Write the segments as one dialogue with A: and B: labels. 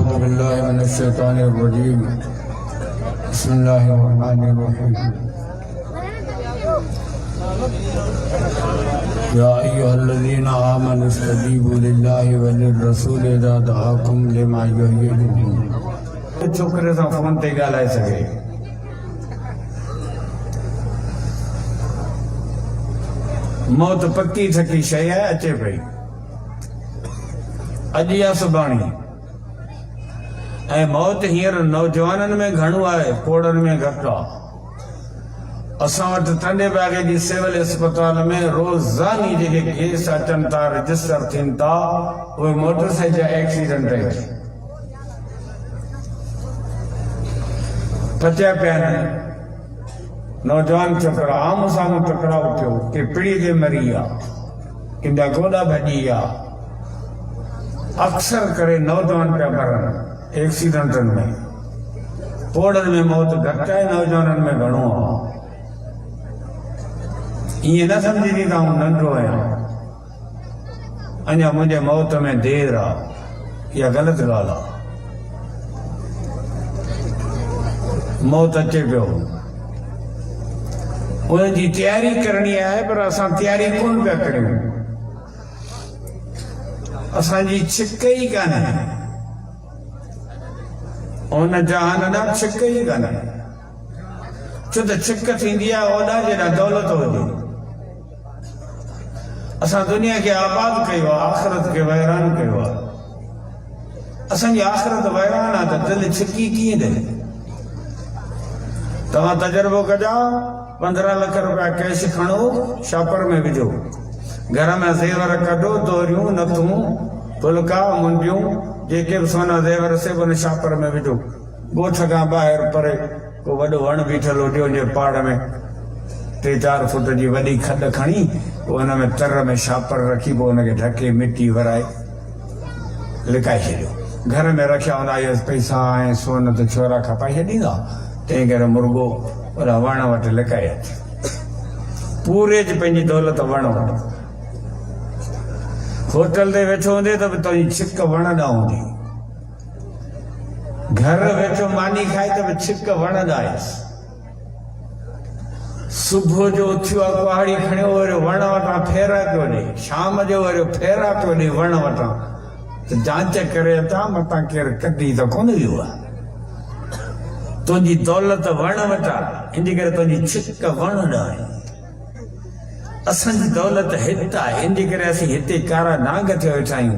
A: أعوذ بالله من الشيطان الرجيم بسم الله الرحمن الرحيم يا أيها الذين آمنوا استجيبوا لله وللرسول إذا دعاكم لما يحييكم छोकरे सां फोन ते ॻाल्हाए सघे मौत पक्की थकी शइ आहे अचे पई अॼु या सुभाणे ऐं मौत हींअर नौजवाननि में घणो आहे कोड़नि में घटि आहे असां वटि टंडे बागे जी सिविल अस्पताल में रोज़ानी जेके केस अचनि था रजिस्टर थियनि था उहे मोटरसाइकिल एक्सीडेंट आहिनि पचिया पिया आहिनि नौजवान छोकिरा आम्हूं साम्हूं टकराव थियो के पिड़ी ते मरी आहे कंहिंजा गोॾा भॼी विया अक्सर करे नौजवान पिया मरनि एक्सीडेंटनि में पोड़नि में मौत घटि आहे नौजवाननि में घणो आहे ईअं न सम्झी त आउं नंढो आहियां अञा मुंहिंजे मौत में देर आहे इहा ग़लति ॻाल्हि आहे मौत अचे पियो उनजी तयारी करणी आहे पर असां तयारी कोन पिया करियूं असांजी छिक ई कान्हे उन जहान न छिक ई कान्हे छो त छिक थींदी आहे ओॾा जेॾा दौलत हुजे असां दुनिया खे आबाद कयो आहे आख़िरत खे वैरान कयो आहे असांजी आख़िरत वैरान आहे त दिलि छिकी कीअं ॾे तव्हां तजुर्बो कजा 15 लाख रुपया कैश खणो शापर में विझो घर में ज़ेवर कढो दोरियूं नथूं फुलका मुंडियूं जेके बि सोना ज़ेवर से उन शापर में विझो ॻोठ खां ॿाहिरि परे को वॾो वण बीठल हुजे उनजे पाड़ में 3-4 फुट जी वॾी खॾ खणी पोइ हुन में तर में शापर रखी पोइ हुनखे ढके मिटी वराए लिकाए छॾियो घर में रखिया हूंदा इहे पैसा ऐं सोन त छोरा खपाए छॾींदा तंहिं करे मुर्गो पर वण वटि लिकाए अचे पूरे ज पंहिंजी दौलत वण वटि होटल ते वेठो हूंदे त बि तुंहिंजी छिक वण ॾांहुं हूंदी घर वेठो मानी खाए त बि छिक वण ॾांहुं सुबुह जो उथियो आहे कुहाड़ी खणियो वरी वण वटां फेरा पियो ॾे शाम जो वरी फेरा पियो ॾे वण वटां त जांच करे था मतां केरु कढी त कोन वियो आहे तुंहिंजी दौलत वण वटा इन करे तुंहिंजी छिक वण ॾांहुं असांजी दौलत हिते आहे इन करे असीं हिते कारा नांग थियो वेठा आहियूं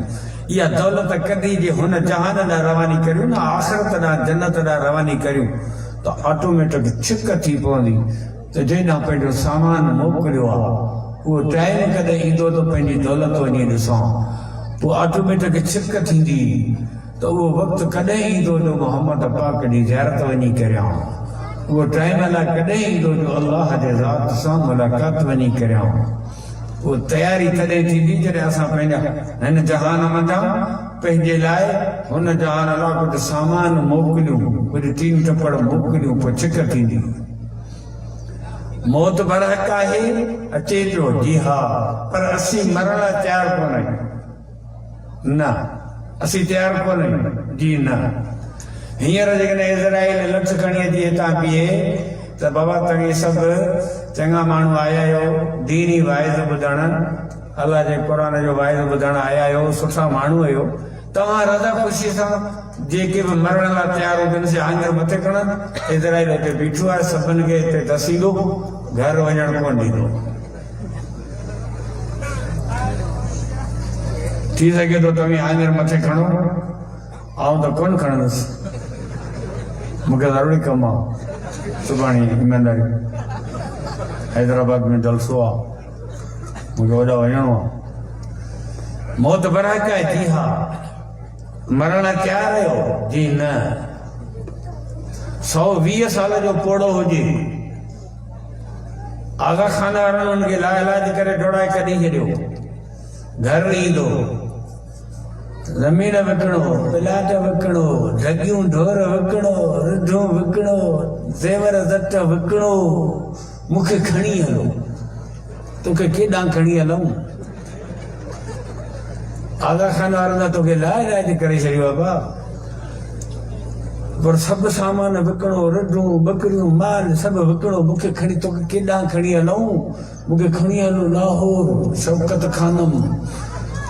A: इहा दौलत कॾहिं जे हुन जहान ॾांहुं रवानी करियूं न आख़िरत ॾांहुं जन्नत ॾांहुं रवानी करियूं त ऑटोमेटिक छिक थी पवंदी त जंहिं ॾांहुं पंहिंजो सामान मोकिलियो आहे उहो टाइम कॾहिं ईंदो त पंहिंजी दौलत वञी ॾिसां पोइ ऑटोमेटिक छिक थींदी तो वो वक्त कदे ईंदो जो मोहम्मद पाक जी ज़ियारत वनी करियां वो टाइम अला कदे ईंदो जो अल्लाह जे ज़ात सां मुलाकात वनी करियां वो तयारी तदे थींदी जॾहिं असां पंहिंजा हिन जहान मथां पंहिंजे लाइ हुन जहान अला कुझु सामान मोकिलियूं कुझु टीन टपड़ मोकिलियूं पोइ छिक थींदी मौत बरहक आहे अचे पियो जी हा पर असीं मरण लाइ तयारु कोन आहियूं न असीं तयारु कोन आहियूं जी न हींअर जेकॾहिं इज़राइल लठ खणी अची हितां बीहे त बाबा तव्हां सभु चङा माण्हू आया आहियो दीनी वाइज़ ॿुधण अलाह जे क़ुर जो वाइज़ ॿुधण आया आहियो सुठा माण्हू आहियो तव्हां रज़ा ख़ुशी सां जेके बि मरण लाइ तयारु हुजनि से आङुर मथे खणनि इज़राइल हिते बीठो आहे सभिनि खे हिते दसींदो घर वञणु कोन ॾींदो थी सके तो तव्हां आङुर मथे खणो आउं त कोन खणंदुसि मूंखे ज़रूरी कमु आहे सुभाणे ईमानदारी हैदराबाद में जलसो आहे मूंखे होॾां वञिणो आहे मौत बराक आहे जी हा मरण तयारु आहियो जी न 120 साल जो पोड़ो हुजे आगा खाना वारनि हुनखे लाइलाज करे डोड़ाए कढी छॾियो घर ईंदो ज़मीन विकिणो प्लाट विकिणो ढगियूं ढोर विकिणो रिढूं विकिणो ज़ेवर ज़ट विकिणो मूंखे खणी हलो तोखे केॾांहुं खणी हलूं आगा खान वारनि तोखे लाइलाज करे छॾियो बाबा पर सब सामान विकणो, रडूं बकरियूं माल सब विकणो, मूंखे खणी तोखे केॾांहुं खणी हलूं, मूंखे खणी हलो लाहौर शौकत खानम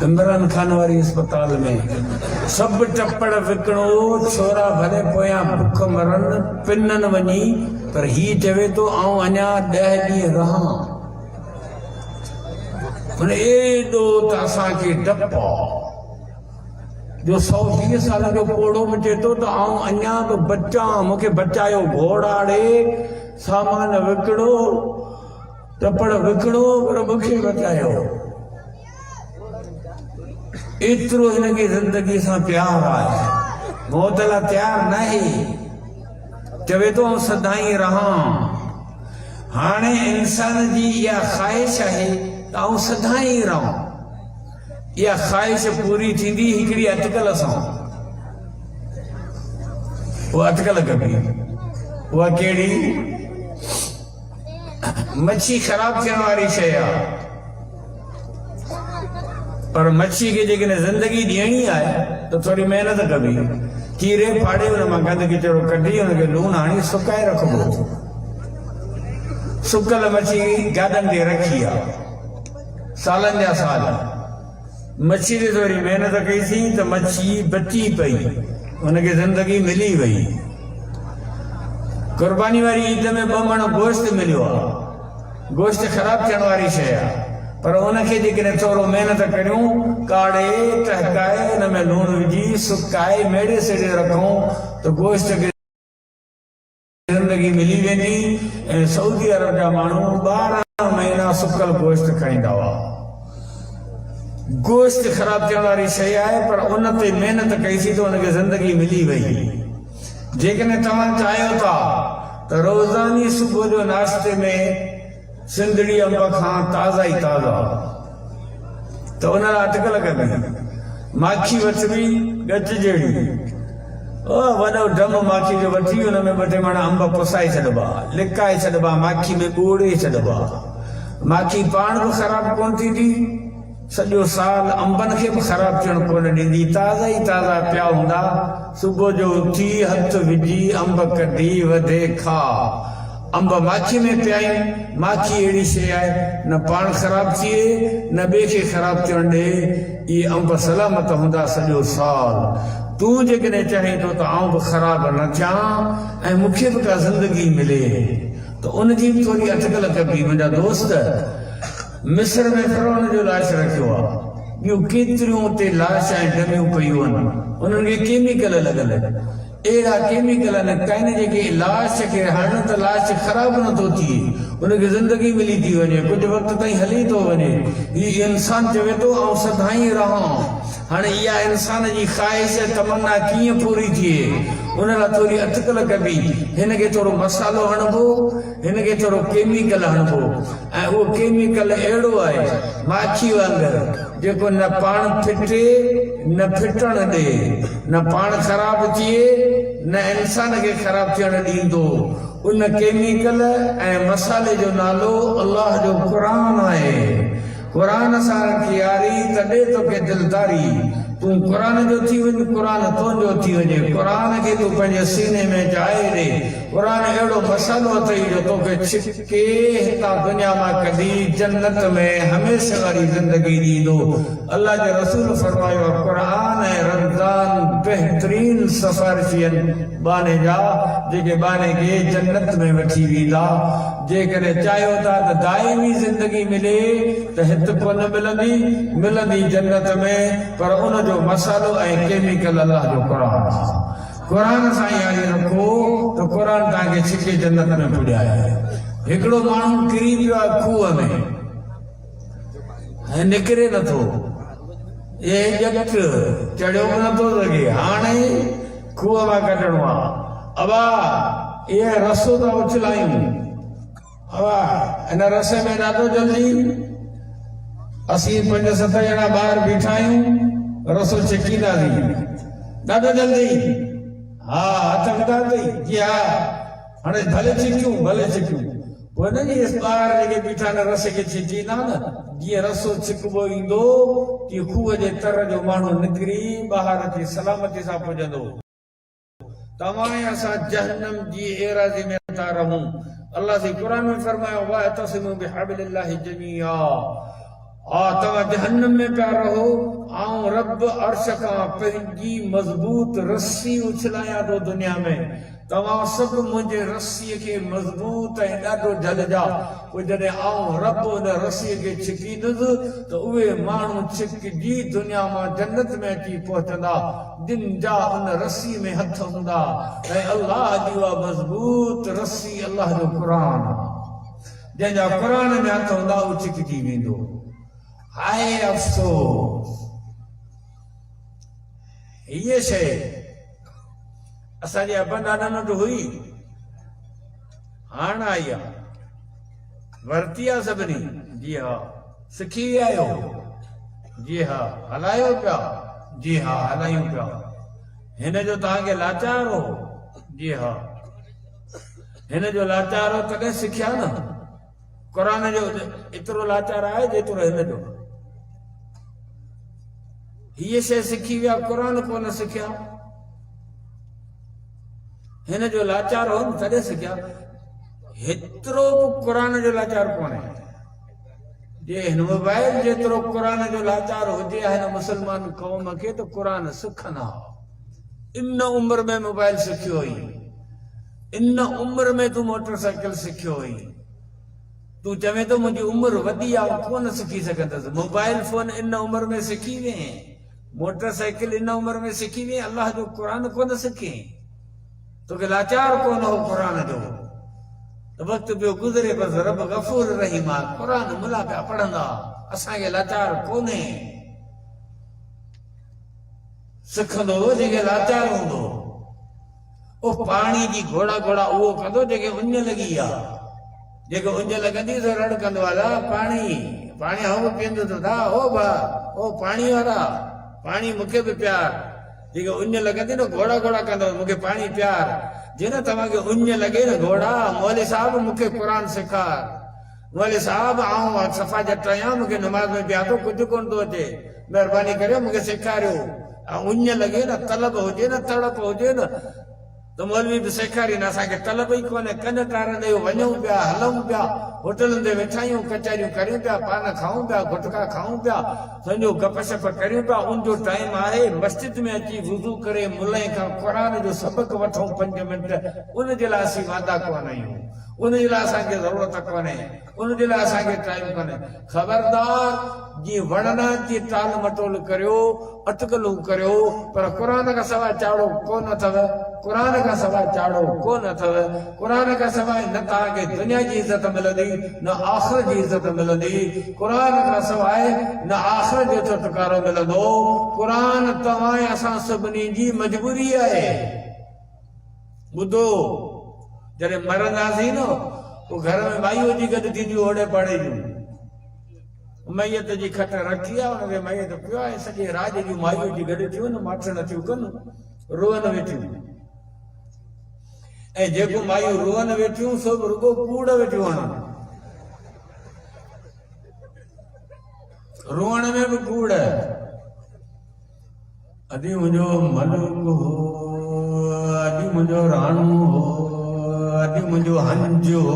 A: इमरान खान वारी अस्पताल में, सब टपड़ विकणो, छोरा भले पोयां बुख मरन पिनन वञी, पर ही चवे तो आऊं अञा 10 ॾींहं रहां। हुन एॾो त असांखे डप जो 120 साल जो कोड़ो में चए तो आऊं अञा तो बचा, मूंखे बचायो, घोड़ाड़े सामान विकणो, टपड़ विकणो, पर मूंखे बचायो। एतिरो हिनखे ज़िंदगी सां प्यार आहे, मौत लाइ तयारु न आहे, चवे तो आऊं सदाईं रहां। हाणे इंसान जी इहा ख़्वाहिश आहे त आऊं सदाईं रहां। इहा ख़्वाहिश पूरी थींदी हिकिड़ी अटकल सां। उहा अटकल कबी, उहा कहिड़ी? मच्छी ख़राब थियण वारी शइ आहे, पर मच्छी खे जेकॾहिं ज़िंदगी ॾियणी आहे त थोरी महिनत कबी। चीरे फाड़े हुन मां गंद किचरो कढी हुनखे लूण हणी सुकाए रखिबो। सुकल मच्छी गाॾनि ते रखी आहे, सालनि जा साल। मच्छी ते थोरी महिनत कईसीं त मच्छी बची पई, हुनखे ज़िंदगी मिली वई। कुर्बानी वारी ईद में 2 मण गोश्त मिलियो आहे। गोश्त ख़राब थियण वारी शइ आहे, पर हुनखे जेकॾहिं थोरो महिनत करियूं, काढ़े टहकाए हुन में लूण विझी सुकाए मेड़े सेड़े रखूं त गोश्त खे ज़िंदगी मिली वेंदी। ऐं सऊदी अरब जा माण्हू 12 महीना सुकल गोश्त खाईंदा हुआ। गोश्त ख़राब थियण वारी शइ आहे, पर उन ते महिनत कईसीं त हुनखे ज़िंदगी मिली वई। जेकॾहिं तव्हां चाहियो था त रोज़ानी सुबुह जो नाश्ते में सिंधड़ी अंब खां ताज़ा ई ताज़ा, त उन लाइ अटकल कबी। माखी वठबी गच जहिड़ी, वॾो ढम माखी जो वठी हुन में 2-3 मण अंब पुसाए छॾिबा, लिकाए छॾिबा, माखी में ॻोड़े छॾिबा। माखी पाण बि ख़राब कोन थींदी, सॼो साल अंबनि खे बि ख़राब थियण कोन ॾींदी। ताज़ा ई ताज़ा पिया हूंदा। सुबुह जो उथी हथ विझी अंब कढी वधे खा। अंब माखी में पियाई। माखी अहिड़ी शइ आहे, न पाण ख़राब थिए न ॿिए खे ख़राब थियण ॾे। इहे अंब सलामत हूंदा सॼो साल। तूं जेकॾहिं चाहीं थो त आऊं बि ख़राब न थियां ऐं मूंखे बि का ज़िंदगी मिले, त उनजी बि थोरी अटकल कबी। मुंहिंजा दोस्त मिस्र में फिरौन जो लाश रखियो आहे, ॿियूं केतिरियूं उते लाश ऐं डमियूं पयूं आहिनि, उन्हनि खे केमिकल लॻल। अहिड़ा केमिकल आहिनि काइन जेके लाश खे हणनि त लाश ख़राब नथो थिए, उनखे ज़िंदगी मिली थी वञे, कुझु वक़्तु ताईं हली थो वञे। हीउ इंसान चवे थो आऊं सदाईं रहां। हाणे इहा इंसान जी ख़्वाहिश तमन्ना कीअं पूरी थिए, उन लाइ थोरी अटकल कबी। हिनखे थोरो मसालो हणिबो, हिनखे थोरो केमिकल हणिबो, ऐं उहो केमिकल अहिड़ो आहे माखी वांगुरु, जेको न पाण फिटे न फिटण ॾे, न पाण ख़राब थिए न इंसान खे ख़राब थियण ॾींदो। उन केमिकल ऐं मसाले जो नालो अल्लाह जो क़ुरान आहे। क़ुरान सां रखी यारी तॾहिं तोखे दिलदारी। तूं क़ुरान जो थी वञ, क़ुरान तुंहिंजो थी वञे। क़ुरान खे तूं पंहिंजे सीने में जाइ ॾे। क़ुरान अहिड़ो मसालो अथई जो तोखे छिके हितां दुनिया मां कढी जन्नत में हमेशह वारी ज़िंदगी ॾींदो। अल्लाह जे रसूल फरमायो, क़ुरान ऐं रमज़ान बहितरीन सिफारिशी आहिनि बाने जा, जेके बाने खे जन्नत में वठी वेंदा। जेकॾहिं चाहियो था त दाइमी ज़िंदगी मिले त हिते कोन मिलंदी जन्नत में, पर उन जो मसालो ऐं केमिकल अल्लाह जो क़ुरान आहे। क़ुरान सां यारी रखो त क़ुरान तव्हांखे छिके जन्नत में पुॼाए। हिकिड़ो माण्हू किरी पियो आहे खूह में ऐं निकिरे नथो, चढ़ियो बि नथो सघे। हाणे खूह मां कढणो आहे, अबा इहे रसो था उछलायूं, अबा हिन रसे में ॾाढो जल्दी असीं 5-7 ॼणा ॿाहिरि बीठा आहियूं, रसो छिकींदासीं ॾाढो जल्दी। हा हथ विधा अथई जी, हा हाणे भले छिकियूं। पोइ न जी ॿाहिरि जेके बीठा न रसे खे छिकींदा न, जीअं रसो छिकबो ईंदो तीअं खूह जे तर जो माण्हू निकिरी ॿाहिरि अची सलामती सां पुॼंदो। तवाए असा जहन्नम जी एराज़ी में था रहूं। अल्लाह से कुरान में फरमाया वातसिमू बिहब्लिल्लाहि जमीआ। तवा जहन्नम में प्या रहो, आऊं रब अर्श का पंहिंजी मजबूत रस्सी उछलाया तो दुनिया में। तवा सब मुझे रस्सी के मजबूत ऐं ॾाढो झलजा। पोइ जॾहिं आऊं रब उन रस्सी के छिकींदुसि तो उहे माण्हू छिकजी दुनिया मां जन्नत में अची पहुचंदा जिन जा उन रस्सी में हथ हूंदा। ऐं अल्लाह जी उहा मजबूत रस्सी अल्लाह जो क़ुर जंहिंजा क़ुर में हथ हूंदा उहो छिकजी वेंदो। हाय अफ़सोस, ये शइ असांजे अबनि ॾाॾनि वटि हुई, हाणे आई आहे, वरती आहे सभिनी। जी हा। सिखी विया आहियो? जी हा। हलायो पिया? जी हा हलायूं पिया। हिन जो तव्हांखे लाचार हो? जी हा। हिन जो लाचार हो तॾहिं सिखिया न। क़ुर जो एतिरो लाचार आहे जेतिरो हिन जो। हीअ शइ सिखी विया, क़ुर कोन सिखिया। हिन जो लाचार हो न तॾहिं सिखिया। हेतिरो क़ुर जो लाचार कोन्हे। जे हिन मोबाइल जेतिरो क़ुर जो लाचार हुजे हिन मुसलमान क़ौम खे त क़ुर सिखनि हा। इन उम्र में मोबाइल सिखियो हुई, इन उम्र में तूं मोटरसाइकिल सिखियो हुई। तूं चवे तो मुंहिंजी उम्र वॾी आहे कोन सिखी सघंदसि। मोबाइल फोन इन उम्र में सिखी वें, मोटरसाइकिल इन उम्र में सिखी वें, अल्लाह जो क़ुर कोन सिखे। तोखे लाचार कोन हो क़ुर जो। वक़्तु पियो गुज़रे बसि रब गफ़ूर रहीम आहे। क़ुर मुला पिया पढ़ंदा, असांखे लाचार कोन्हे। सिखंदो जेके लाचार हूंदो। ओ पाणी जी घोड़ा घोड़ा उहो कंदो जेके उञ लॻी आहे। जेको उञ लॻंदी त रड़ कंदो आहे पाणी पाणी हू पीअंदो त था ओ भा ओ पाणी वारा पाणी मूंखे बि प्यार। जेको उञ लॻंदी न घोड़ा घोड़ा कंदो मूंखे पाणी प्यार। जे न तव्हांखे उञ लॻे न घोड़ा, मौली साहब मूंखे क़ुर सेखार। मौली साहब आऊं सफ़ा जट आहियां, मूंखे नमाज़ में पिया थो, कुझु कोन थो अचे, महिरबानी करे मूंखे सेखारियो। ऐं उञ लॻे न, तलब हुजे न, तड़प हुजे न तो मौलवी भी सेखारी न। असांखे तलब ई कोन्हे, कन टारंदे वञूं पिया, हलूं पिया, होटलुनि ते वेठा आहियूं, कचहरियूं करियूं पिया, पान खाऊं पिया, गुटका खाऊं पिया, सॼो गपशप करियूं पिया। उनजो टाइम आहे मस्जिद में अची वुज़ू करे मुल्ह खां क़ुर जो सबक़ वठूं 5 मिंट। उनजे लाइ असीं वादा कोन आहियूं, उनजे लाइ असांखे ज़रूरत कोन्हे, उनजे लाइ असांखे टाइम कोन्हे। ख़बरदार जीअं वणना जी टाल मटोल करियो, अटकलूं करियो, पर क़ुर खां सवाइ चाड़ो कोन अथव। क़ुर खां सवाइ चाड़ो कोन अथव। क़ुर खां सवाइ न तव्हांखे दुनिया जी इज़त मिलंदी न आख़िरत जी इज़त मिलंदी। क़ुर खां सवाइ न आख़िरत जो छुटकारो मिलंदो। क़ुर तव्हां असां सभिनी जी मजबूरी आहे। ॿुधो, जॾहिं मरंदासीं न पोइ घर में माईअ जी गॾु थींदियूं ओड़े पाड़े जूं। मैयत जी खट रखी आहे, हुनखे मैयत पियो आहे, सॼे राज जूं माईअ जी गॾु थियूं न, माठि नथियूं कनि, रोअन वेठियूं। ऐं जेको मायूं रोअन वेठियूं सो बि रुगो कूड़ वेठियूं हणनि। रोअण में बि कूड़। अॼु मुंहिंजो मलुक हो, अॼु मुंहिंजो राणो हो, अॼु मुंहिंजो हंज हो,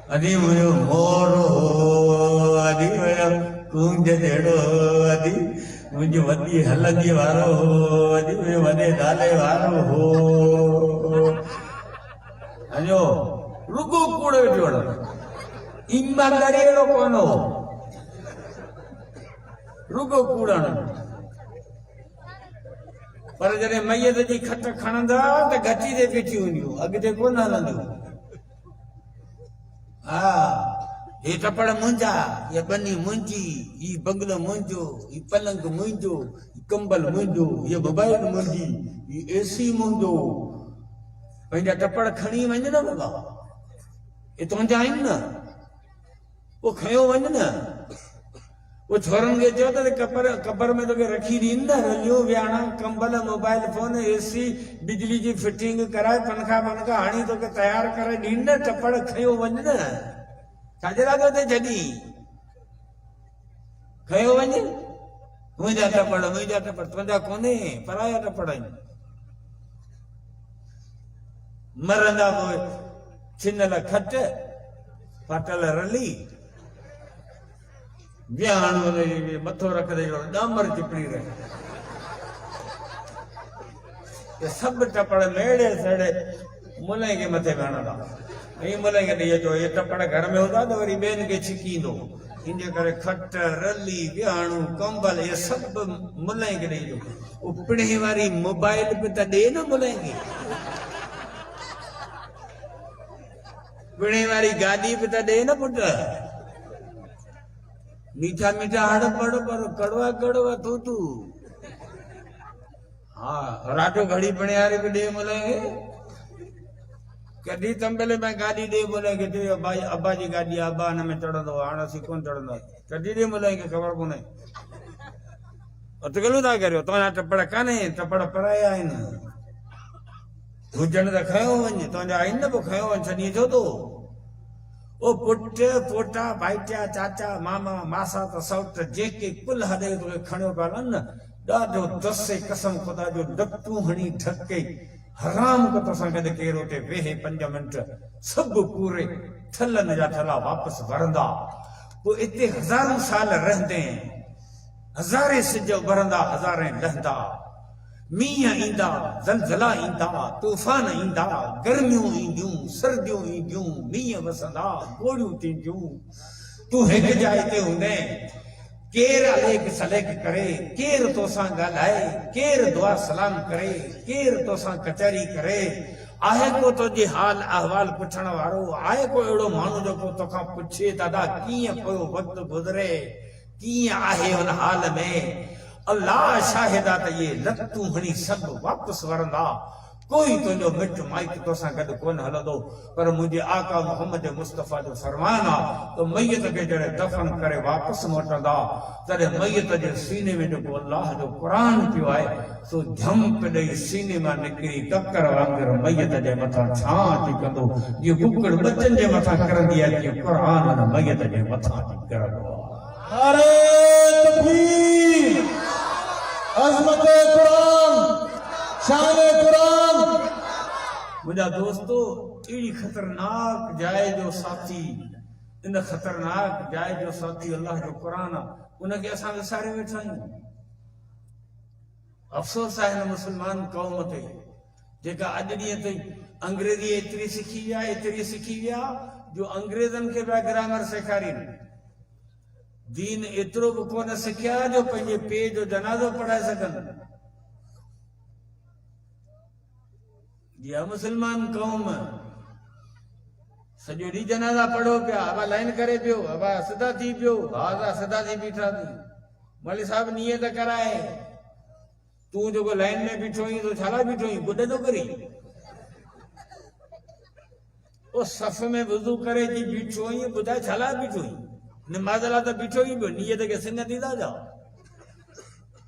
A: अॼु मुंहिंजो मोर हो, अॼु मुंहिंजो कूंज जहिड़ो, अॼु मुंहिंजो वॾी हलंदी वारो हो, अॼु मुंहिंजो वॾे नाले वारो हो। अञो रुगो कूड़ वेठो हणनि। ईमानदारी अहिड़ो कोन हो, रुगो कूड़ हणनि। पर जॾहिं मैयत जी खट खणंदा त गची ते बीठी हूंदियूं, अॻिते कोन हलंदियूं। हा, हे टपड़ मुंहिंजा, ये बनी मुंहिंजी, ही बंगलो मुंहिंजो, ही पलंग मुंहिंजो, कंबल मुंहिंजो, ये मोबाइल मुंहिंजी, ही एसी मुंहिंजो। पंहिंजा टपड़ खणी वञ न बाबा, हे तुंहिंजा आहिनि न, पोइ खयो वञ न। वो छोरनि खे चयो त कबर में तोखे रखी ॾींदी न, रलियो वियाणा, कंबल, मोबाइल फोन, एसी, बिजली जी फिटिंग कराए, पंखा वनखा हणी तोखे तयार करे ॾींदी न, टपड़ खयो वञ न। छाजे लाइ थो छॾी, खयो वञ। मुंहिंजा टपड़ तुंहिंजा टपड़, तुंहिंजा कोन्हे, पराया टपड़ आहिनि। मरंदा पोइ छिनल खट फाटल रली विहाण मथो रखंदे डामर चिपड़ी रहे सब टपड़ मेड़े सेड़े मुलह के मथे वेहणंदा मुलह के ॾेई अचो ये टपड़ घर में हूंदा त वरी ॿियनि खे छिकींदो इनजे करे खट रली विहाणू कंबल ये सब मुलह के ॾेई अचो पिणे वारी मोबाइल पे त ॾे न मुलह खे पिणे वारी गाॾी पे त ॾे न पुट मीठा मीठा हड़प हड़प कड़वा कड़वा तू हाँ राटो घड़ी पिणे वारी पे ॾे मुलह खे कॾहिं तंबेले में गाॾी ॾे मुलह खे चयो भाई अब्बा जी गाॾी आहे अब्बा हिन में चढ़ंदो हाणे असीं कोन चढ़ंदासीं कॾहिं ॾे मुलह खे ख़बर कोन्हे अटकलूं था करियो तव्हांजा टपड़ कान्हे टपड़ पराया आहिनि हुजण त खयो वञ तव्हांजा आहिनि न पोइ खयो वञ छॾी छो थो ओ पुट पोटा भाइटिया चाचा मामा मासा त सौट जेके कुल हॾे तोखे खणियो पिया हलनि न ॾाढो दसे कसम ख़ुदा जो डपटूं हणी ढके हराम को तोसां गॾु केरु उते वेहे 5 मिंट सभु पूरे थलनि जा थला वापसि भरंदा पोइ इते हज़ारों साल रहंदे हज़ारे सिज उभरंदा हज़ारे लहंदा मींहं ईंदा ज़लज़ला ईंदा तूफ़ान ईंदा गर्मियूं ईंदियूं सर्दियूं ईंदियूं मींहं वसंदा गोड़ियूं थींदियूं तूं हिकु जाइ ते हूंदे केर अलेख सलेख करे केर तोसां ॻाल्हाए केर दुआ सलाम करे केर तोसां कचहरी करे आहे को तुंहिंजी हाल अहवाल पुछण वारो आहे को अहिड़ो माण्हू जेको तोखां पुछे दादा कीअं पियो वक़्तु गुज़रे कीअं आहे हुन हाल में अल्लाह शाहिदा त इहे लतूं हणी सभु वापसि वरंदा कोई तुंहिंजो मिट माइट तोसां गॾु कोन हलंदो पर मुंहिंजे आका मोहम्मद मुस्तफ़ा जो फरमान आहे त मैयत खे जॾहिं दफ़न करे वापसि मोटंदा तॾहिं मैयत जे सीने में जेको अल्लाह जो क़ुरान पियो आहे सो झंप ॾेई सीने मां निकिरी ककर वांगुरु मैयत जे मथां छां थी कंदो जीअं कुकड़ बचनि जे मथां करंदी आहे तीअं क़ुरान हुन मैयत जे मथां थी करंदो आहे
B: नारे तकबीर अज़मत क़ुरान शान क़ुरान
A: मुंहिंजा दोस्तो अहिड़ी ख़तरनाक जाइ जो साथी इन ख़तरनाक जाइ जो साथी अल्लाह जो क़ुरान आहे उनखे असां विसारे वेठा आहियूं अफ़सोस आहे हिन मुस्लमान क़ौम ते जेका अॼु ॾींहं ताईं अंग्रेज़ी एतिरी सिखी विया जो अंग्रेज़नि खे पिया ग्रामर सेखारीनि दीन एतिरो बि कोन सिखिया जो पंहिंजे पीउ जो जनाज़ो पढ़ाए सघनि या मुसलमान कौम सॼो ॾींहुं जनाज़ा पढ़ो पिया अबा लाइन करे पियो अबा सिधा थी पियो हा सिधा थी बीठा थी मौलवी साहब नियत कराए तूं जेको लाइन में बीठो आहीं तो छाला बीठो आहीं गुॾ थो करी ओ सफ़ में वुज़ू करे जी बीठो आहीं ॿुधाए छाला बीठो आहीं नमाज़ लाइ त बीठो ई पियो नियत खे सिंग थींदा जा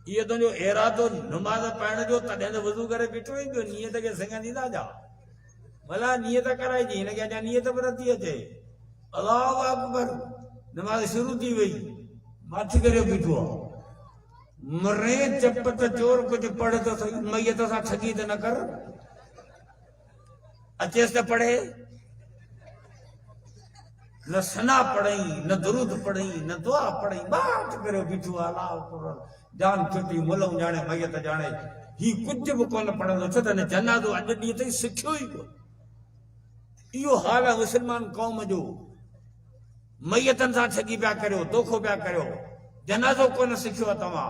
A: ये तुंहिंजो इरादो नमाज़ पढ़ण जो तॾहिं त वुज़ू करे बीठो ई पियो नियत खे सिंग थींदा जा भला नियत कराइजी हिनखे अञा नियत बि नथी अचे अल्लाहु अकबर नमाज़ शुरू थी वई माथी करे बीठो आहे मरे चप त चोर कुझु पढ़ त सही मैयत सां ठगी त न कर अचेसि त पढ़े न सना पढ़ई न दुरूद पढ़ई न दुआ पढ़ई बाट करे बीठो आहे अल्लाहु अकबर जान छुटी मुलऊं ॼाणे मैयत ॼाणे ही कुझु बि कोन पढ़ंदो छो त हिन जनाज़ो अॼु ॾींहं ताईं सिखियो ई कोन इहो हाल आहे मुस्लमान क़ौम जो मैयतनि सां ठगी पिया करियो दोखो पिया करियो जनाज़ो कोन सिखियो आहे तव्हां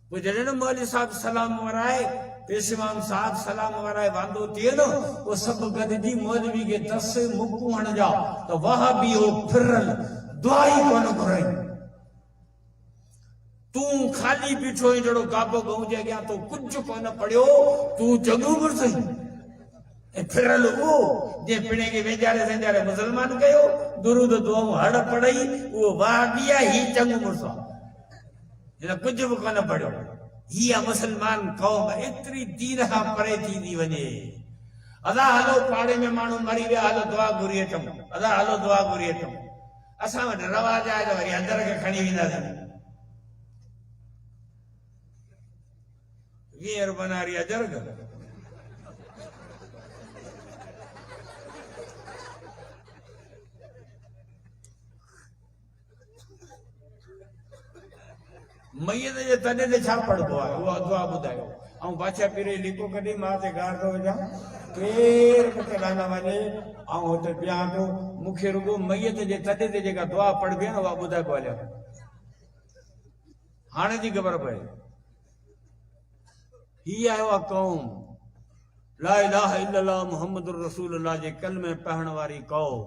A: पोइ जॾहिं न मौलवी साहिब सलाम वराए पेशवान साहिब सलाम वराए वांदो थिए न पोइ सभु गॾिजी मौलवी खे दस मुकूं हणजा त वाह बि हो फिरल दुआ ई कोन घुरई तूं खाली बीठो आहीं जहिड़ो गाबो गऊं जे अॻियां तूं कुझु कोन पढ़ियो तूं चङो मुड़ुस ऐं फिरल उहो जे पिणे खे वेझारे संजारे मुस्लमान कयो दुरूद दुआऊं हड़ पढ़ई उहो वाह बि आहे ही चङो मुड़ुस आहे हिन कुझु बि कोन पढ़ियो हीअ मुस्लमान क़ौम एतिरी दीन खां परे थींदी वञे अदा हलो पाड़े में माण्हू मरी विया हलो दुआ घुरी अचूं अदा हलो दुआ घुरी अचूं असां वटि रवाज आहे त वरी अंदर खे खणी वेंदासीं 20 रुपया वारी अजरग मयत जे तॾहिं ते छा पढ़बो आहे उहा दुआ ॿुधायो। ऐं बादशाह पीर जी लिको कढी मां ते गार थो वञा केरु मूंखे लाना वञे ऐं हुते पिया थो मूंखे रुॻो मयत जे तॾहिं ते जेका दुआ पढ़बी आहे न उहा ॿुधाए पियो हलिया। हाणे जी ख़बर पए हीअ आयो आहे क़ौम ला इलाहा इल्लल्लाह मुहम्मदुर रसूलुल्लाह जे कलमे पढ़ण वारी क़ौम।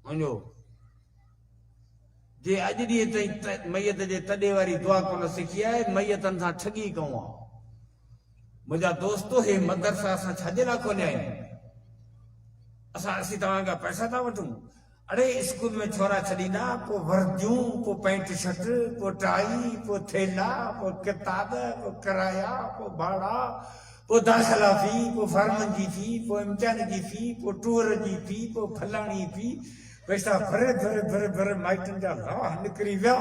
A: मुंहिंजो जे अॼु ॾींहं ताईं मयत जे तॾे वारी दुआ कोन सिखी आहे मयतनि सां ठगी कयूं आहे। मुंहिंजा दोस्तो हे मदरसा असां छाजे लाइ खोलिया आहिनि? असीं तव्हां खां पैसा था वठूं? अड़े स्कूल में छोरा छॾींदा पोइ वर्दियूं पोइ पैंट शर्ट पोइ टाई पोइ थेला पोइ किताब पोइ किराया पोइ भाड़ा पोइ दाख़िला फी पोइ फार्मनि जी फी पोइ इम्तिहान जी फी पोइ टूर जी फी पोइ फलाणी फी पैसा भरे भरे भरे भरे माइटनि जा लाह निकिरी विया।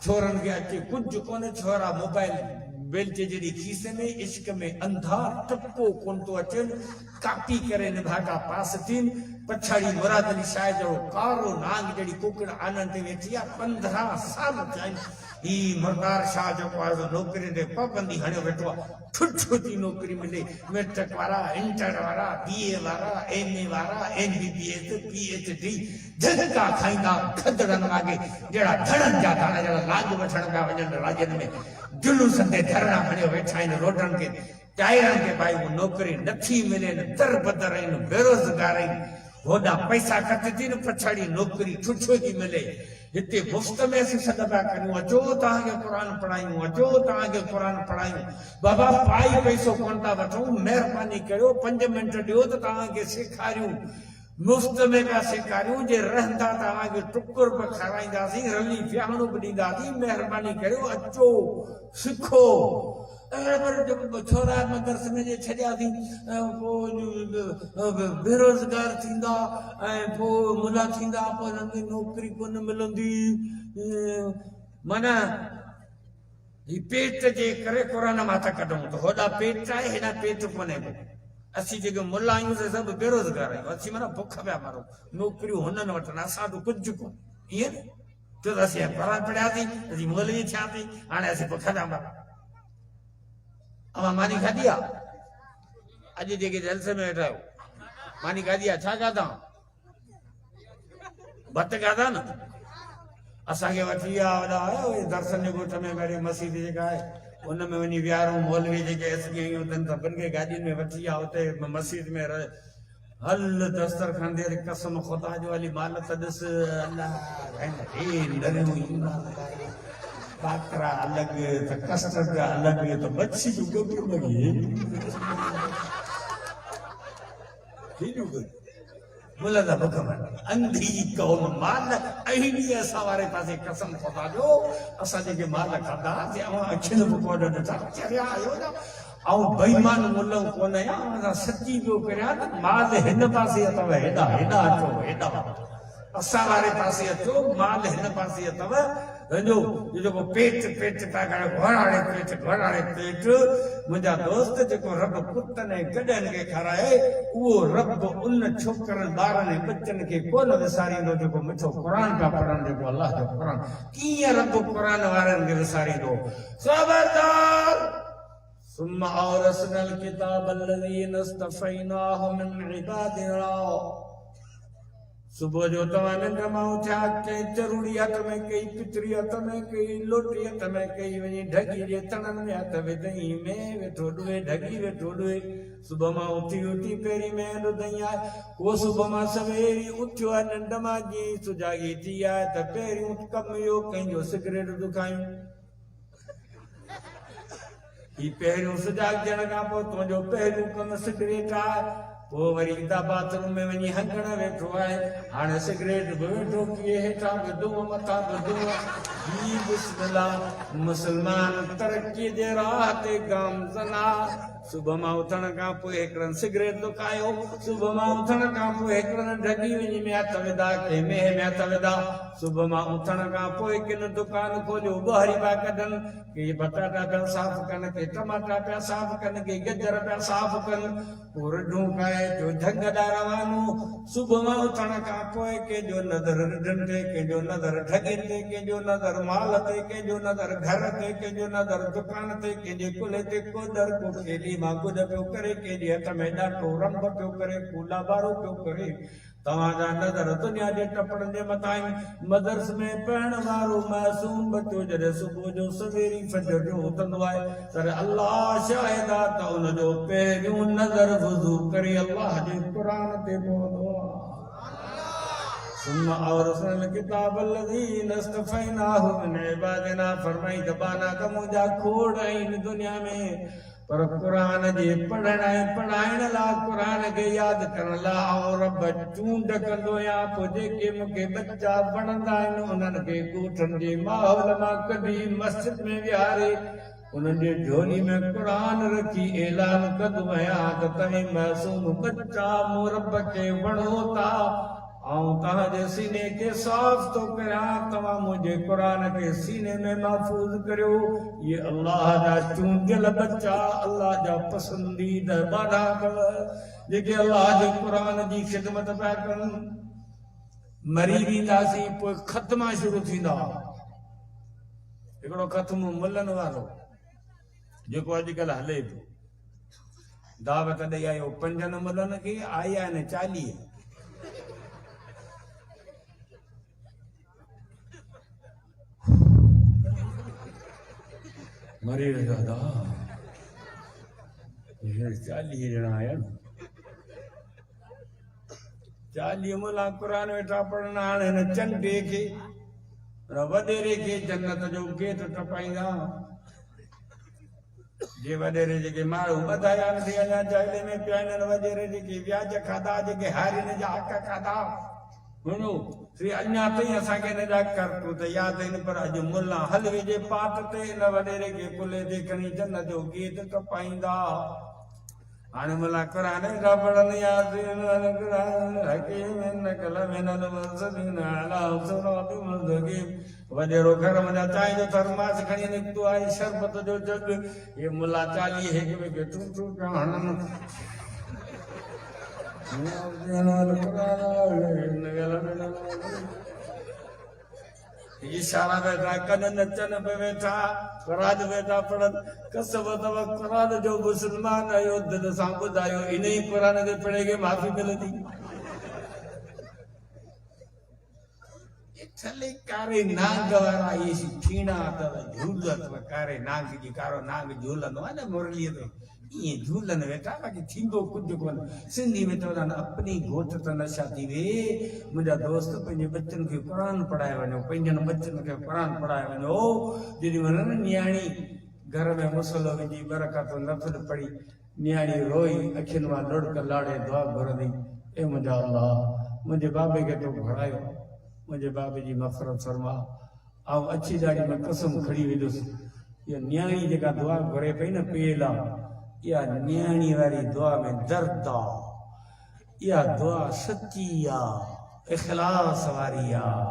A: छोरनि खे अचे कुझु कोन्हे। छोरा मोबाइल बेल्ट जहिड़ी खीसे में इश्क में अंधा टपको कोन थो अचनि। कापी करे निभागा पास थियनि। पछाड़ी मुराद अली शाह जो कारो नांग जहिड़ी कुकड़ आनंद ते वेठी आहे। 15 साल थिया आहिनि। ही मुर्दार शाह जेको आहे नौकिरी ते पाबंदी हणियो वेठो आहे। छुटी नौकिरी मिले मेट्रिक वारा इंटर वारा BA वारा MA वारा MBBS PhD झटका खाईंदा खदड़नि वांगे जहिड़ा धड़नि जा दाणा जहिड़ा लाज वठण पिया वञनि राज्यनि में जुलूसनि ते धरणा खणी वेठा आहिनि। रोडनि खे टायरनि खे भाई नौकिरी नथी मिले दर बदर आहिनि बेरोज़गार आहिनि। होॾा पैसा ख़र्च थी न पछाड़ी नौकिरी छुछो थी मिले। हिते मुफ़्त में असीं सॾ पिया करियूं अचो तव्हांखे क़ुर पढ़ायूं अचो तव्हांखे क़ुर पढ़ायूं। बाबा पाई पैसो कोन था वठूं महिरबानी करियो 5 मिंट ॾियो त तव्हांखे सेखारियूं। मुफ़्त में पिया सेखारियूं। जे रहंदा तव्हांखे टुकुर बि खाराईंदासीं रली विहाणो बि ॾींदासीं। महिरबानी करियो अचो सिखो। छोरा मदरसे में जे छॾियासीं पोइ बेरोज़गार थींदा ऐं पोइ मुला थींदा पोइ हिननि खे नौकिरी कोन मिलंदी। माना ही पेट जे करे क़ुर मां था कढूं त होॾा पेट आहे हेॾा पेट कोन्हे। असीं जेके मुला आहियूं से सभु बेरोज़गार आहियूं। असीं माना बुख पिया मारूं नौकिरियूं हुननि वटि असां वटि कुझु कोन। ईअं छो त असीं क़ुर पढ़ियासीं असीं मौलवी थियासीं हाणे असीं बुख पिया मारूं। अवां मानी खाधी आहे? अॼु जेके जलसे में वेठा आहियो मानी खाधी आहे? छा खाधा? भत खाधा न। असांखे वठी विया वॾा दर्शन जे ॻोठ में पहिरीं मस्जिद जेका आहे उन में वञी विहारूं। मौलवी जेके असीं आहियूं अथनि सभिनि खे गाॾियुनि में वठी विया हुते मस्जिद में हल दस्तरखान ते कसम ख़ुदा जो हली माल त ॾिस बाकरा अलग तो कस्टर्ड अलग तो मच्छी जो मुला बुख अंधी कौम माल अहिड़ी असां वारे पासे कसम खुदा जो असां जेके माल खाधा अखियुनि पकोड़ ॾिठा चरिया आहियो न। ऐं बेईमान मुलऊं कोन आहियां असां सची पियो करियां त माल हिन पासे अथव हेॾा हेॾा अचो हेॾा असां वारे पासे अचो माल हिन पासे अथव। जेको पेट पेट पिया करे घोड़ाड़े पेट मुंहिंजा दोस्त जेको रब कुतनि ऐं गॾनि खे खाराए उहो रब उन छोकरनि ॿारनि ऐं बचनि खे कोन विसारींदो जेको मिठो क़ुर पिया पढ़नि जेको अलाह जो क़ुर। कीअं रब क़ुर वारनि खे विसारींदो? ख़बरदार ثم أورثنا الكتاب الذين اصطفيناه من عبادنا। सुबुह जो तव्हां निंड मां उथिया कई चरूड़ी हथ में कई पितरी हथ में कई लोटी हथ में कई वञी ढगी जे तणनि में हथ विधई में वेठो ॾुए ढगी वेठो ॾुए। सुबुह मां उथी पहिरीं में ॾुधई आहे उहो सुबुह मां सवेरी उथियो आहे निंड मां जीअं सुजागी थी आहे त पहिरियों कमु इहो कंहिंजो सिगरेट दुखायूं। ही पहिरियों सुजागजण खां पोइ तुंहिंजो पहिरियों कमु सिगरेट आहे। पोइ वरी बाथरूम में वञी हंगण वेठो आहे हाणे सिगरेट बि वेठो किए हेठां ॿुधो मथां ॿुधो। ही बिस्मिल्लाह मुस्लमान तरक़ीअ जे राह ते गामज़न आहे। सुबह मां उथण खां पोइ हिकिड़नि सिगरेट दुकायो, सुबह मां उथण खां पोइ हिकिड़नि ढगी वञी में हथ विधा, के मेह में हथ विधा, सुबह मां उथण खां पोइ किन दुकान खोलियो, ॿुहारी पिया कढनि, के बटाटा पिया साफ़ कनि, के टमाटा पिया साफ़ कनि, के गजर पिया साफ़ कनि, पोइ रिढूं खाए जो झंग ॾांहुं रवानो। सुबह मां उथण खां पोइ कंहिंजो नज़र रिढनि ते, कंहिंजो नज़र ढगियुनि ते, कंहिंजो नज़र माल ते, कंहिंजो नज़र घर ते, कंहिंजो नज़र दुकान ते, कंहिंजे कुल्हे ते को दर को केॾी मां गुॾ पियो करे, कंहिंजे हथ में ॾाढो रंब पियो करे, को लाबारो पियो करे। तव्हांजा नज़र दुनिया जे टपड़नि जे मथां आहिनि। मदरस में पढ़ण वारो मासूम बच्चो जॾहिं सुबुह जो सवेरी फजर जो उथंदो आहे त अल्लाह शाहिद आहे त उनजो पहिरियों नज़र वुज़ू करे अल्लाह जे क़ुर ते पवंदो आहे। ثم أورثنا الكتاب الذين اصطفيناه من عبادنا फरमाई दबाना का मुंहिंजा खोड़ आहिनि दुनिया में, पर क़ुरान जे पढ़ण ऐं पढ़ाइण लाइ, क़ुरान खे यादि करण लाइ ऐं रब चूंड कंदो आहियां। पोइ जेके मूंखे बच्चा वणंदा आहिनि उन्हनि खे ॻोठनि जे माहौल मां कढी मस्जिद में विहारे उन्हनि जे झोली में क़ुरान रखी ऐलान कंदो आहियां त तव्हां मासूम बच्चा मूं रब खे वणो था ऐं तव्हांजे सीने खे साफ़ थो करियां, तव्हां मुंहिंजे क़ुरान खे सीने में महफ़ूज़ करियो। ये अल्लाह जा चूंडियल बच्चा, अल्लाह जा पसंदीदा ॿाॾा अथव जेके अल्लाह जे क़ुरान जी ख़िदमत पिया कनि। मरी वेंदासीं पोइ ख़त्मा शुरू थींदा। हिकिड़ो ख़त्म मुलनि वारो जेको अॼुकल्ह हले पियो, दावत ॾेई आयो 5 मुलनि खे, आया आहिनि 40। मरी दादा 40 ॼणा आया, 40 मुला क़ुरान वेठा पढ़ण। हाणे हिन चंडे खे वॾेरे खे जन्नत जो गेट टपाईंदा। जे वॾेरे जेके माण्हू ॿधाया नथी अञा जाइले में पिया आहिनि, वॾेरे जेके व्याज खाधा, जेके हारियुनि जा हक़ खाधा, हुनो श्री अञा ताईं असांखे हिन जा करतूत यादि आहिनि। पर अॼु मुला हल विझे पात ते हिन वॾेरे खे कुल्हे ते खणी जन्नत जो गेट टपाईंदा। हाणे मुला क़ुरान वेठा पढ़नि, वॾेरो घर वञा चांहि जो थर्मास खणी निकितो आहे, शरबत जो जग। हे मुला 40 हिक ॿिए खे टूं टूं पिया हणनि। इशारा वेठा कन नचन पे वेठा, क़ुरान वेठा पढ़नि। कसम अथव क़ुरान जो मुस्लमान आहियो, दिलि सां ॿुधायो इन ई क़ुरान खे पढ़े खे माफ़ी मिलंदी। थले कारे नांग वारा ये ठीणा अथव, झूल अथव, कारे नांग जी कारो नांग झूलंदो आहे न मुरलीअ ते, ईअं झूलनि वेठा। बाक़ी थींदो कुझु कोन। सिंधी में चवंदा आहिनि अपनी घोट त नशा थी वे। मुंहिंजा दोस्त पंहिंजे बच्चनि खे क़ुरान पढ़ाए वञो, पंहिंजनि बच्चनि खे क़ुरान पढ़ाए वञो। जेॾी महिल न नियाणी घर में मुसलो विझी बरकत नफ़िल पढ़ी, नियाणी रोई अखियुनि मां लुड़क लाड़े दुआ घुरंदी, ए मुंहिंजा अल्लाह मुंहिंजे बाबे खे तो घुरायो, मुंहिंजे बाबे जी मफ़रत फरमा। ऐं अछी दाढ़ी में कसम खड़ी वेंदुसि। इहा नियाणी जेका दुआ घुरे पई न पेल आहे, इहा नियाणी वारी दुआ में दर्द आहे। इहा दुआ सची आहे, इख़लास वारी आहे,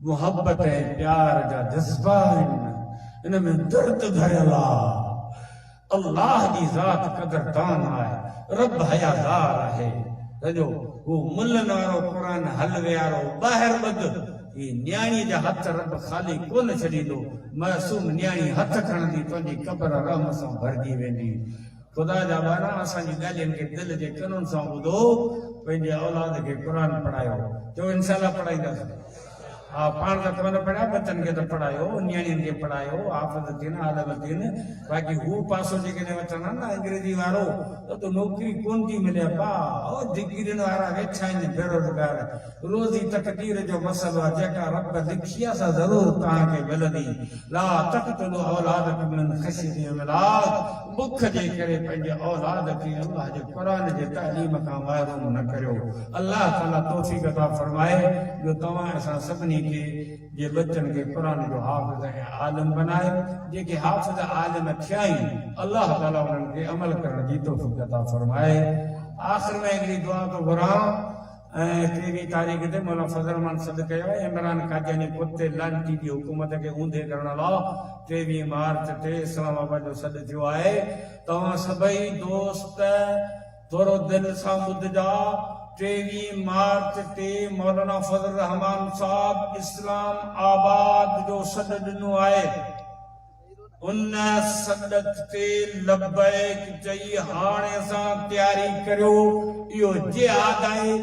A: मुहबत ऐं प्यार जा जज़्बा आहिनि, इन में दर्द भरियल आहे। अल्लाह जी ज़ात क़दरदान आहे, रब हयादार आहे। सॼो वो मुल्लन वारो क़ुरान हल वियारो ॿाहिरि ॿध। ही नियाणी जा हथ रब ख़ाली कोन छॾींदो। मासूम नियाणी हथ खणंदी, तुंहिंजी क़बर रहम सां भरिजी वेंदी। ख़ुदा जा ॿार, असांजी ॻाल्हियुनि खे दिलि जे कनुन सां ॿुधो, पंहिंजे औलाद खे क़ुरान पढ़ायो। चओ इंशाअल्लाह पढ़ाईंदासीं। हा, पाण त कोन पढ़िया, बच्चनि खे त पढ़ायो, नियाणियुनि खे पढ़ायो, हाफ़िज़ थियनि, आलिम थियनि। बाक़ी हू पासो जेकॾहिं वठनि न अंग्रेजी वारो, त नौकिरी कोन थी मिले। डिग्रियुनि वारा वेठा आहिनि बेरोज़गार। रोज़ी तक़दीर जो मसइलो आहे, जेका रब लिखी आहे सा ज़रूरु तव्हांखे मिलंदी। ला तक़्तुलू औलादकुम मिन ख़श्यति इमलाक़। बुख जे करे पंहिंजे औलाद खे अल्लाह जे क़ुरान जे तालीम खां महरूम न करियो। अल्लाह ताला तौफ़ीक़ अता फरमाए जो तव्हां असां सभिनी के जे बच्चन के कुरान जो हाफ़िज़ ऐं आलिम बनाए जेके हाफ़िज़ आलिम थिया आहिनि अल्लाह ताला उन्हनि खे अमल करण जी तौफ़ीक़ अता फरमाए। आख़िर में हिकिड़ी दुआ थो घुरां 23 तारीख़ ते मौलाना फज़ल रहमान सॾु कयो आहे इमरान कादियानी कुते लांची जी हुकूमत खे ऊंधे करण लाइ 23 मार्च ते इस्लामाबाद जो सॾु थियो आहे। तव्हां सभई दोस्त थोरो दिलि सां ॿुधजा 23 मार्च ते मौलाना फज़ल रहमान साहब इस्लाम आबाद जो सॾु ॾिनो आहे। उन सॾ ते लबैक चई हाणे असां तयारी करियो इहो जिहाद आहे।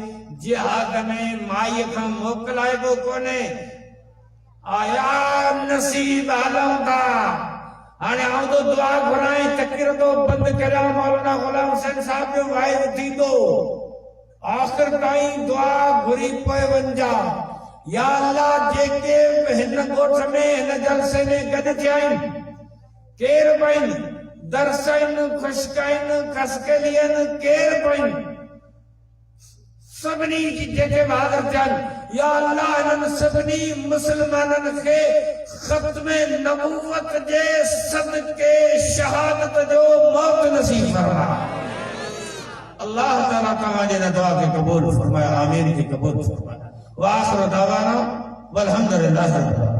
A: जिहाद में माईअ खां मोकिलाइबो कोन्हे आया नसीब हलूं था। हाणे आउं तो दुआ घुराए तकरीर तो बंदि करियां मौलाना गुलाम हुसैन साहब जो वाइदो थींदो आख़िर ताईं दुआ घुरी पियो वञा। या अल्लाह जेके हिन ॻोठ में हिन जलसे में गॾु थिया आहिनि केर बि आहिनि दर्स आहिनि ख़ुश्क आहिनि खसकली आहिनि केर बि आहिनि सभिनी जी जेके हाज़िर थियनि या अल्लाह हिननि सभिनी मुस्लमाननि खे ख़त्म नबूवत जे सदके शहादत जो मौत नसीब फरमा। अल्लाह ताला तव्हांजे हिन दुआ खे क़बूल फरमाए आमीन खे क़बूल फरमाए। व आख़िर दावाना वल्हम्दुलिल्लाहि रब्बिल आलमीन।